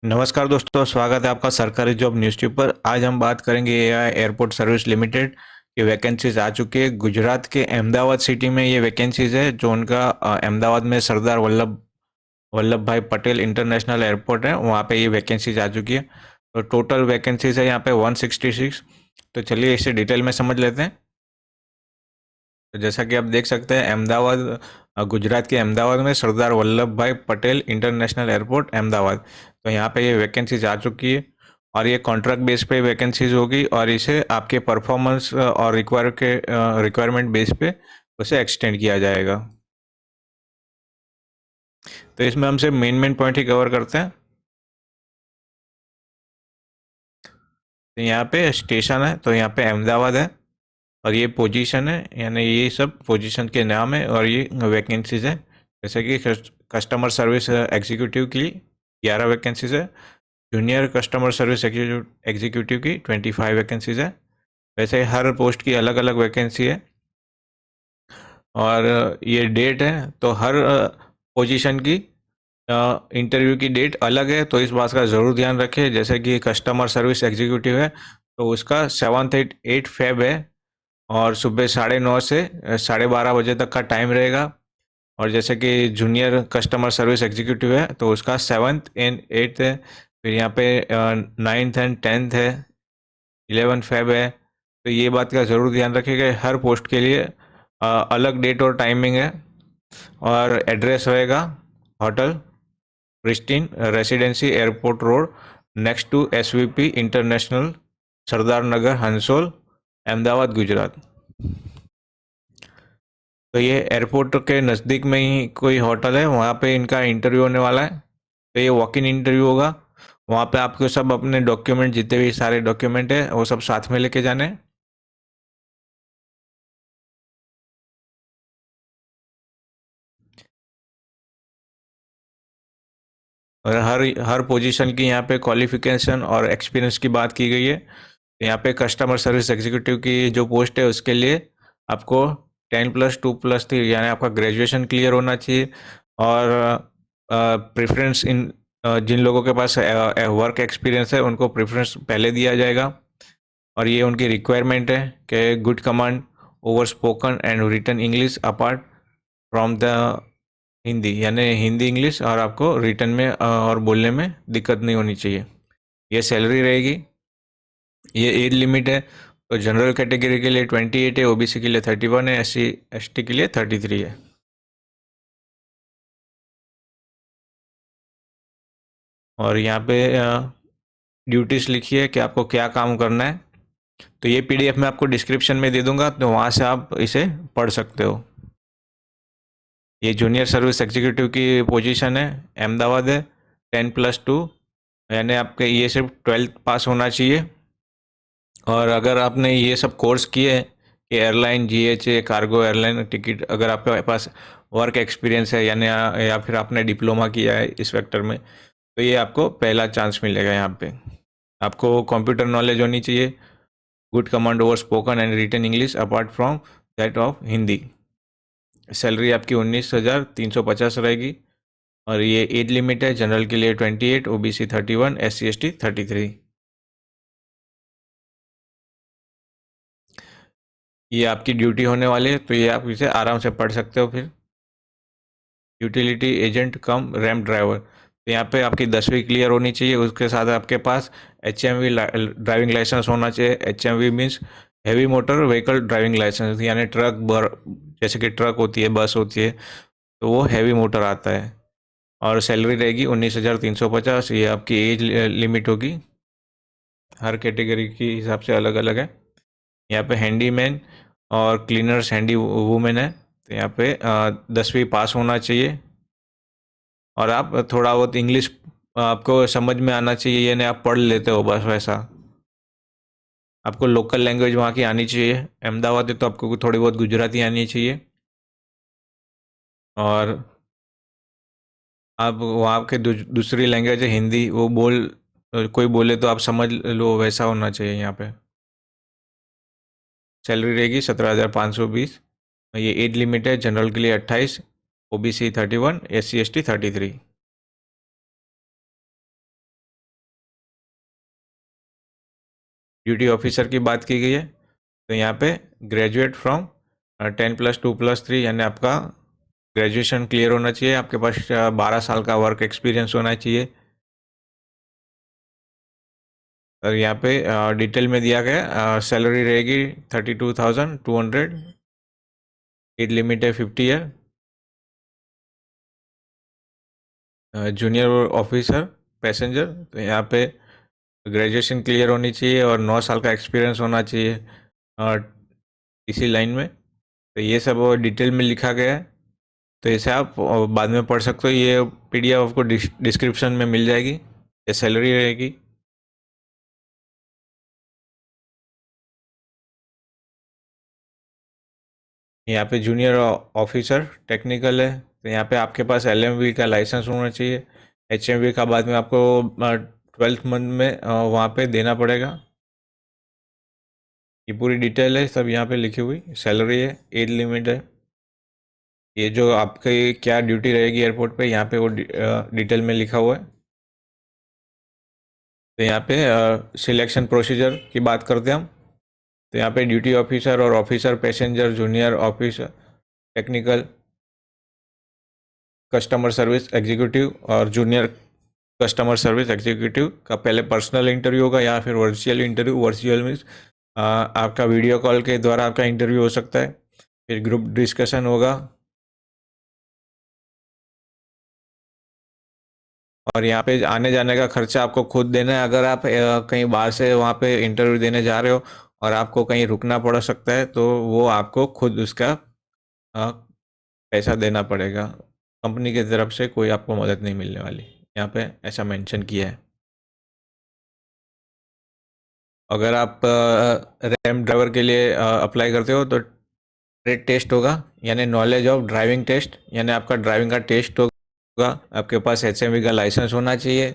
नमस्कार दोस्तों, स्वागत है आपका सरकारी जॉब न्यूज़ ट्यूब पर। आज हम बात करेंगे एआई एयरपोर्ट सर्विस लिमिटेड की वैकेंसीज आ चुकी है। गुजरात के अहमदाबाद सिटी में ये वैकेंसीज है, जो उनका अहमदाबाद में सरदार वल्लभ वल्लभ भाई पटेल इंटरनेशनल एयरपोर्ट है, वहाँ पे ये वैकेंसीज आ चुकी है। तो टोटल वैकेंसीज है यहाँ पे 166। तो चलिए इसे डिटेल में समझ लेते हैं। तो जैसा कि आप देख सकते हैं, अहमदाबाद गुजरात के अहमदाबाद में सरदार वल्लभ भाई पटेल इंटरनेशनल एयरपोर्ट अहमदाबाद। तो यहाँ पे ये वैकेंसीज आ चुकी है और ये कॉन्ट्रैक्ट बेस पे वैकेंसीज होगी और इसे आपके परफॉर्मेंस और रिक्वायरमेंट बेस पे उसे एक्सटेंड किया जाएगा। तो इसमें हमसे मेन मेन पॉइंट ही कवर करते हैं। तो यहाँ पे स्टेशन है, तो यहाँ पे अहमदाबाद है और ये पोजीशन है, यानी ये सब पोजीशन के नाम है और ये वैकेंसीज है। जैसे कि कस्टमर सर्विस एग्जीक्यूटिव की 11 वैकेंसीज है, जूनियर कस्टमर सर्विस एग्जीक्यूटिव की 25 वैकेंसीज है। वैसे हर पोस्ट की अलग अलग वैकेंसी है और ये डेट है, तो हर पोजीशन की इंटरव्यू की डेट अलग है, तो इस बात का ज़रूर ध्यान रखें। जैसे कि कस्टमर सर्विस एग्जीक्यूटिव है, तो उसका 7-8 फेब है और सुबह 9:30 से 12:30 बजे तक का टाइम रहेगा। और जैसे कि जूनियर कस्टमर सर्विस एग्जीक्यूटिव है, तो उसका 7th एंड 8th है। फिर यहाँ पे 9th एंड 10th है, 11 फेब है। तो ये बात का ज़रूर ध्यान रखिएगा, हर पोस्ट के लिए अलग डेट और टाइमिंग है। और एड्रेस रहेगा hotel Pristine Residency airport road next to SVP international, Sardar Nagar, Hansol, Ahmedabad, Gujarat. तो ये एयरपोर्ट के नज़दीक में ही कोई होटल है, वहाँ पे इनका इंटरव्यू होने वाला है। तो ये वॉक इन इंटरव्यू होगा। वहाँ पे आपको सब अपने डॉक्यूमेंट, जितने भी सारे डॉक्यूमेंट है, वो सब साथ में लेके जाने हैं। और हर हर पोजीशन की यहाँ पे क्वालिफिकेशन और एक्सपीरियंस की बात की गई है। तो यहाँ पे कस्टमर सर्विस एग्जीक्यूटिव की जो पोस्ट है, उसके लिए आपको 10+2+3 यानी आपका ग्रेजुएशन क्लियर होना चाहिए। और प्रेफरेंस इन जिन लोगों के पास वर्क एक्सपीरियंस है, उनको प्रेफरेंस पहले दिया जाएगा। और ये उनकी रिक्वायरमेंट है कि good command over spoken and written English apart from the Hindi, यानी हिंदी इंग्लिश, और आपको रिटन में और बोलने में दिक्कत नहीं होनी चाहिए। ये सैलरी रहेगी। ये एज लिमिट है, तो जनरल कैटेगरी के लिए 28 है, ओबीसी के लिए 31 है, एससी एसटी के लिए 33 है। और यहाँ पे ड्यूटीज़ लिखी है कि आपको क्या काम करना है। तो ये पीडीएफ मैं आपको डिस्क्रिप्शन में दे दूंगा, तो वहाँ से आप इसे पढ़ सकते हो। ये जूनियर सर्विस एग्जीक्यूटिव की पोजीशन है, अहमदाबाद है। 10+2 यानी आपके ये सिर्फ 12th पास होना चाहिए। और अगर आपने ये सब कोर्स किए कि airline, GHA, cargo airline ticket, अगर आपके पास वर्क एक्सपीरियंस है यानी या फिर आपने डिप्लोमा किया है इस सेक्टर में, तो ये आपको पहला चांस मिलेगा यहाँ पे। आपको कंप्यूटर नॉलेज होनी चाहिए, good command over spoken and written English apart from that of Hindi. Salary आपकी 19,350 रहेगी। और ये एज लिमिट है, जनरल के लिए 28, ओबीसी 31, एससी एसटी 33। ये आपकी ड्यूटी होने वाली है, तो ये आप इसे आराम से पढ़ सकते हो। फिर यूटिलिटी एजेंट कम रैम्प ड्राइवर, तो यहाँ पे आपकी 10वीं क्लियर होनी चाहिए। उसके साथ आपके पास एचएमवी ड्राइविंग लाइसेंस होना चाहिए। HMV means heavy motor vehicle driving licence, यानी ट्रक जैसे कि ट्रक होती है, बस होती है, तो वो हैवी मोटर आता है। और सैलरी रहेगी 19,350। ये आपकी एज लिमिट होगी, हर कैटेगरी के हिसाब से अलग अलग है। यहाँ पे हैंडीमैन और क्लीनर्स, हैंडी वूमेन है, तो यहाँ पे 10वीं पास होना चाहिए। और आप थोड़ा बहुत इंग्लिश आपको समझ में आना चाहिए, यानी आप पढ़ लेते हो बस वैसा। आपको लोकल लैंग्वेज वहाँ की आनी चाहिए। अहमदाबाद है तो आपको थोड़ी बहुत गुजराती आनी चाहिए। और आप वहाँ के दूसरी लैंग्वेज है हिंदी, वो कोई बोले तो आप समझ लो, वैसा होना चाहिए यहाँ पे। सैलरी रहेगी 17,520। ये एज लिमिट है, जनरल के लिए 28, OBC 31, SC ST 33। Duty officer की बात की गई है, तो यहाँ पे ग्रेजुएट फ्रॉम 10+2+3, यानी आपका ग्रेजुएशन क्लियर होना चाहिए, आपके पास 12 साल का वर्क एक्सपीरियंस होना चाहिए। और यहाँ पे डिटेल में दिया गया सैलरी रहेगी 32,200, एज लिमिट है 50 ईयर। जूनियर ऑफिसर पैसेंजर, तो यहाँ पे ग्रेजुएशन क्लियर होनी चाहिए और 9 साल का एक्सपीरियंस होना चाहिए इसी लाइन में। तो ये सब डिटेल में लिखा गया है, तो इसे आप बाद में पढ़ सकते हो। ये पीडीएफ आपको डिस्क्रिप्शन में मिल जाएगी। ये सैलरी रहेगी। यहाँ पे जूनियर ऑफिसर टेक्निकल है, तो यहाँ पे आपके पास एलएमवी का लाइसेंस होना चाहिए। एचएमवी का बाद में आपको 12th मंथ में वहाँ पे देना पड़ेगा। ये पूरी डिटेल है सब यहाँ पे लिखी हुई। सैलरी है, एज लिमिट है, ये जो आपके क्या ड्यूटी रहेगी एयरपोर्ट पे, यहाँ पे वो डिटेल में लिखा हुआ है। तो यहाँ पे सिलेक्शन प्रोसीजर की बात करते हैं हम। तो यहाँ पे ड्यूटी ऑफिसर और officer passenger, junior officer technical, customer service executive और जूनियर कस्टमर सर्विस एग्जीक्यूटिव का पहले पर्सनल इंटरव्यू होगा या फिर वर्चुअल इंटरव्यू। वर्चुअल मीन्स आपका वीडियो कॉल के द्वारा आपका इंटरव्यू हो सकता है। फिर ग्रुप डिस्कशन होगा, और यहाँ पे आने जाने का खर्चा आपको खुद देना है। अगर आप कहीं बाहर से वहाँ पे इंटरव्यू देने जा रहे हो और आपको कहीं रुकना पड़ सकता है, तो वो आपको खुद उसका अ, पैसा देना पड़ेगा। कंपनी की तरफ से कोई आपको मदद नहीं मिलने वाली, यहाँ पे ऐसा मेंशन किया है। अगर आप रैम ड्राइवर के लिए अप्लाई करते हो तो ट्रेड टेस्ट होगा, यानी नॉलेज ऑफ ड्राइविंग टेस्ट, यानी आपका ड्राइविंग का टेस्ट होगा। आपके पास एचएमवी का लाइसेंस होना चाहिए।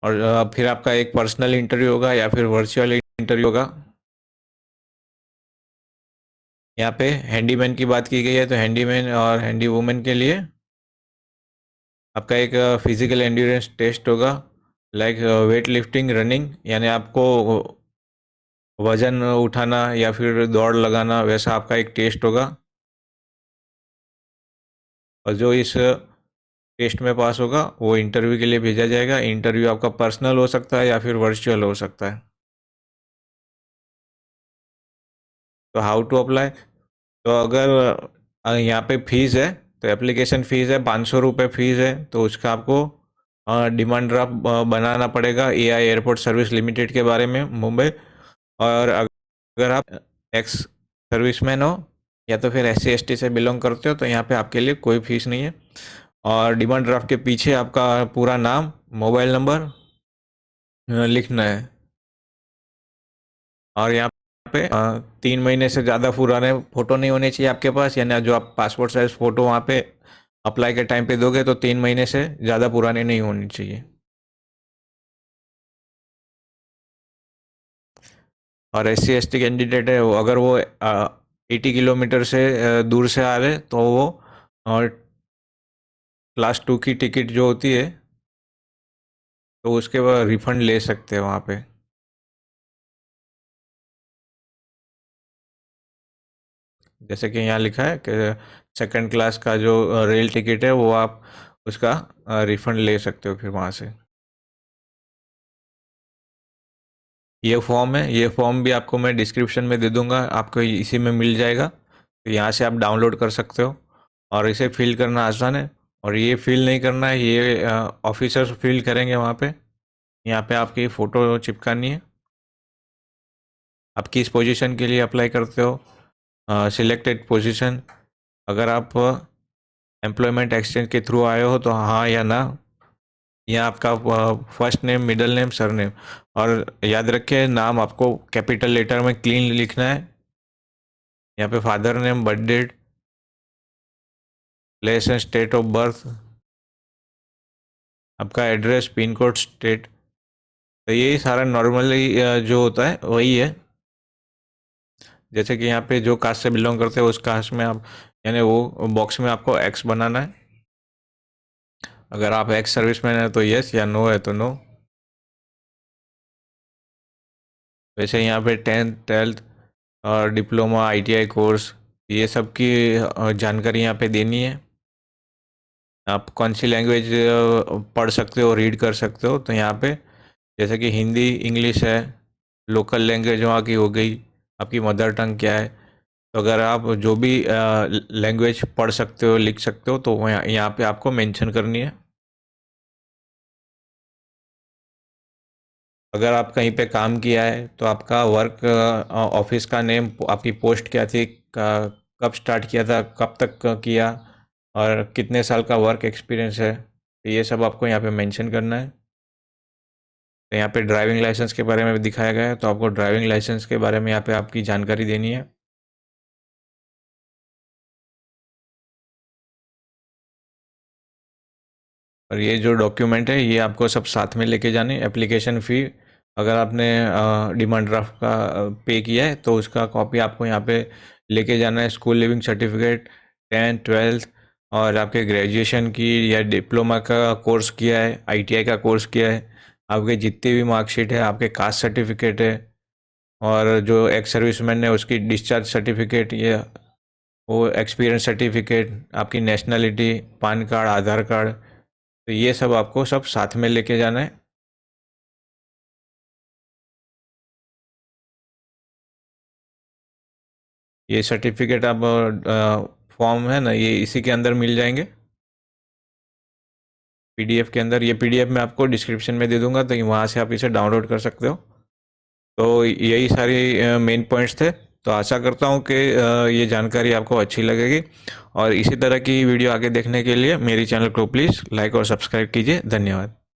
और फिर आपका एक पर्सनल इंटरव्यू होगा या फिर वर्चुअल इंटरव्यू होगा। यहाँ पे हैंडीमैन की बात की गई है, तो हैंडीमैन और हैंडी वुमेन के लिए आपका एक फिजिकल एंड्योरेंस टेस्ट होगा, लाइक वेट लिफ्टिंग, रनिंग, यानी आपको वजन उठाना या फिर दौड़ लगाना, वैसा आपका एक टेस्ट होगा। और जो इस टेस्ट में पास होगा वो इंटरव्यू के लिए भेजा जाएगा। इंटरव्यू आपका पर्सनल हो सकता है या फिर वर्चुअल हो सकता है। तो हाउ टू अप्लाई, तो अगर यहाँ पे फीस है, तो एप्लीकेशन फ़ीस है 500 रुपये फीस है। तो उसका आपको डिमांड ड्राफ्ट बनाना पड़ेगा एआई एयरपोर्ट सर्विस लिमिटेड के बारे में, मुंबई। और अगर आप एक्स सर्विसमैन हो या तो फिर SC ST से बिलोंग करते हो, तो यहाँ पे आपके लिए कोई फीस नहीं है। और डिमांड ड्राफ्ट के पीछे आपका पूरा नाम, मोबाइल नंबर लिखना है। और यहाँ पे 3 महीने से ज़्यादा पुराने फ़ोटो नहीं होने चाहिए आपके पास, यानी जो आप पासपोर्ट साइज़ फ़ोटो वहाँ पे अप्लाई के टाइम पे दोगे तो 3 महीने से ज़्यादा पुराने नहीं होने चाहिए। और SC ST कैंडिडेट है, अगर वो 80 किलोमीटर से दूर से आ रहे, तो वो क्लास 2 की टिकट जो होती है, तो उसके बाद रिफंड ले सकते हैं वहाँ पे। जैसे कि यहाँ लिखा है कि सेकंड क्लास का जो रेल टिकट है, वो आप उसका रिफंड ले सकते हो फिर वहाँ से। ये फॉर्म है, ये फॉर्म भी आपको मैं डिस्क्रिप्शन में दे दूंगा, आपको इसी में मिल जाएगा। तो यहाँ से आप डाउनलोड कर सकते हो और इसे फिल करना आसान है। और ये फिल नहीं करना है, ये ऑफिसर्स फिल करेंगे वहाँ पे। यहाँ पे आपकी फ़ोटो चिपकानी है। आप किस पोजीशन के लिए अप्लाई करते हो, सिलेक्टेड पोजीशन। अगर आप एम्प्लॉयमेंट एक्सचेंज के थ्रू आए हो तो हाँ या ना। यहाँ आपका first name, middle name, surname. और याद रखिए, नाम आपको कैपिटल लेटर में क्लीन लिखना है। यहाँ पे father name, birth date, place and state of birth, आपका एड्रेस, पिन कोड, स्टेट। तो ये सारा नॉर्मली जो होता है वही है। जैसे कि यहाँ पे जो कास्ट से बिलोंग करते हैं उस कास्ट में आप, यानी वो बॉक्स में आपको एक्स बनाना है। अगर आप एक्स सर्विसमैन है तो यस, या नो है तो नो। वैसे यहाँ पे 10th 12th और डिप्लोमा ITI कोर्स ये सब की जानकारी यहाँ पे देनी है। आप कौन सी लैंग्वेज पढ़ सकते हो, रीड कर सकते हो, तो यहाँ पे जैसे कि हिंदी, इंग्लिश है, लोकल लैंग्वेज वहाँ की हो गई, आपकी मदर टंग क्या है। तो अगर आप जो भी लैंग्वेज पढ़ सकते हो, लिख सकते हो, तो यहाँ पे आपको मेंशन करनी है। अगर आप कहीं पे काम किया है तो आपका वर्क ऑफिस का नेम, आपकी पोस्ट क्या थी, कब स्टार्ट किया था, कब तक किया, और कितने साल का वर्क एक्सपीरियंस है, तो ये सब आपको यहाँ पे मेंशन करना है। तो यहाँ पे ड्राइविंग लाइसेंस के बारे में भी दिखाया गया है, तो आपको ड्राइविंग लाइसेंस के बारे में यहाँ पे आपकी जानकारी देनी है। और ये जो डॉक्यूमेंट है ये आपको सब साथ में लेके जाने। एप्लीकेशन फ़ी, अगर आपने डिमांड ड्राफ्ट का पे किया है तो उसका कॉपी आपको यहाँ पे लेके जाना है। School leaving certificate, 10th 12th और आपके ग्रेजुएशन की या डिप्लोमा का कोर्स किया है, ITI का कोर्स किया है, आपके जितनी भी मार्कशीट है, आपके कास्ट सर्टिफिकेट है, और जो एक्स सर्विसमैन है उसकी डिस्चार्ज सर्टिफिकेट, ये वो एक्सपीरियंस सर्टिफिकेट, आपकी नेशनलिटी, पान कार्ड, आधार कार्ड, तो ये सब आपको सब साथ में लेके जाना है। ये सर्टिफिकेट आप फॉर्म है ना, ये इसी के अंदर मिल जाएंगे, PDF के अंदर। ये PDF मैं आपको डिस्क्रिप्शन में दे दूंगा, तो वहाँ से आप इसे डाउनलोड कर सकते हो। तो यही सारी मेन पॉइंट्स थे। तो आशा करता हूँ कि ये जानकारी आपको अच्छी लगेगी, और इसी तरह की वीडियो आगे देखने के लिए मेरी चैनल को प्लीज़ लाइक और सब्सक्राइब कीजिए। धन्यवाद।